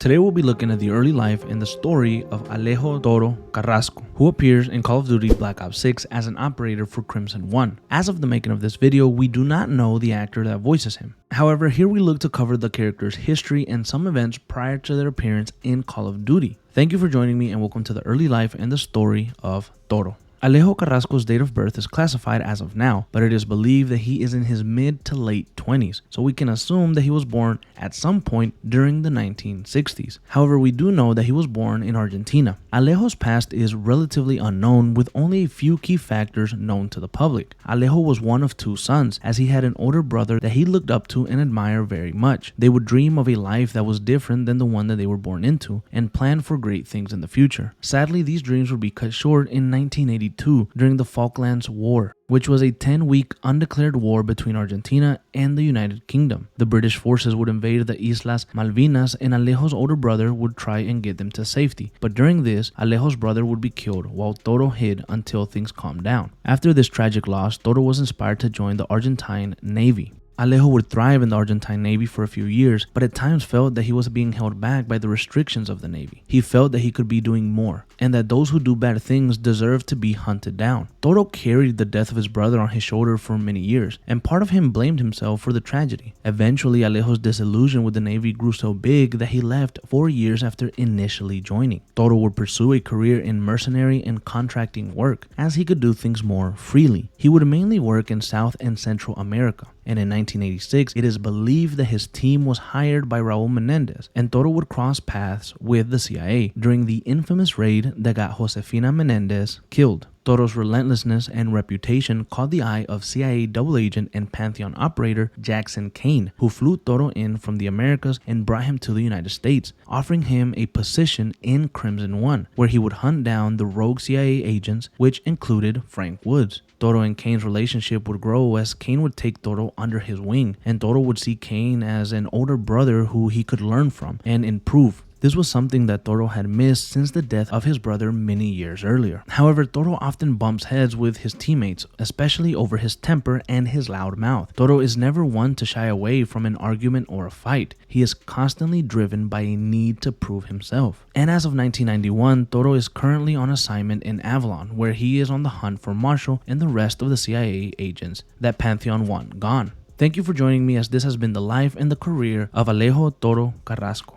Today we'll be looking at the early life and the story of Alejo Toro Carrasco, who appears in Call of Duty Black Ops 6 as an operator for Crimson 1. As of the making of this video, we do not know the actor that voices him. However, here we look to cover the character's history and some events prior to their appearance in Call of Duty. Thank you for joining me and welcome to the early life and the story of Toro. Alejo Carrasco's date of birth is classified as of now, but it is believed that he is in his mid to late 20s, so we can assume that he was born at some point during the 1960s. However, we do know that he was born in Argentina. Alejo's past is relatively unknown, with only a few key factors known to the public. Alejo was one of two sons, as he had an older brother that he looked up to and admired very much. They would dream of a life that was different than the one that they were born into, and plan for great things in the future. Sadly, these dreams would be cut short in 1982 during the Falklands War, which was a 10-week undeclared war between Argentina and the United Kingdom. The British forces would invade the Islas Malvinas, and Alejo's older brother would try and get them to safety. But during this, Alejo's brother would be killed while Toro hid until things calmed down. After this tragic loss, Toro was inspired to join the Argentine Navy. Alejo would thrive in the Argentine Navy for a few years, but at times felt that he was being held back by the restrictions of the Navy. He felt that he could be doing more, and that those who do bad things deserve to be hunted down. Toro carried the death of his brother on his shoulder for many years, and part of him blamed himself for the tragedy. Eventually, Alejo's disillusion with the Navy grew so big that he left 4 years after initially joining. Toro would pursue a career in mercenary and contracting work, as he could do things more freely. He would mainly work in South and Central America, and in 1986, it is believed that his team was hired by Raul Menendez, and Toro would cross paths with the CIA during the infamous raid that got Josefina Menendez killed. Toro's relentlessness and reputation caught the eye of CIA double agent and Pantheon operator Jackson Kane, who flew Toro in from the Americas and brought him to the United States, offering him a position in Crimson 1, where he would hunt down the rogue CIA agents, which included Frank Woods. Toro and Kane's relationship would grow as Kane would take Toro under his wing, and Toro would see Kane as an older brother who he could learn from and improve. This was something that Toro had missed since the death of his brother many years earlier. However, Toro often bumps heads with his teammates, especially over his temper and his loud mouth. Toro is never one to shy away from an argument or a fight. He is constantly driven by a need to prove himself. And as of 1991, Toro is currently on assignment in Avalon, where he is on the hunt for Marshall and the rest of the CIA agents that Pantheon want gone. Thank you for joining me, as this has been the life and the career of Alejo Toro Carrasco.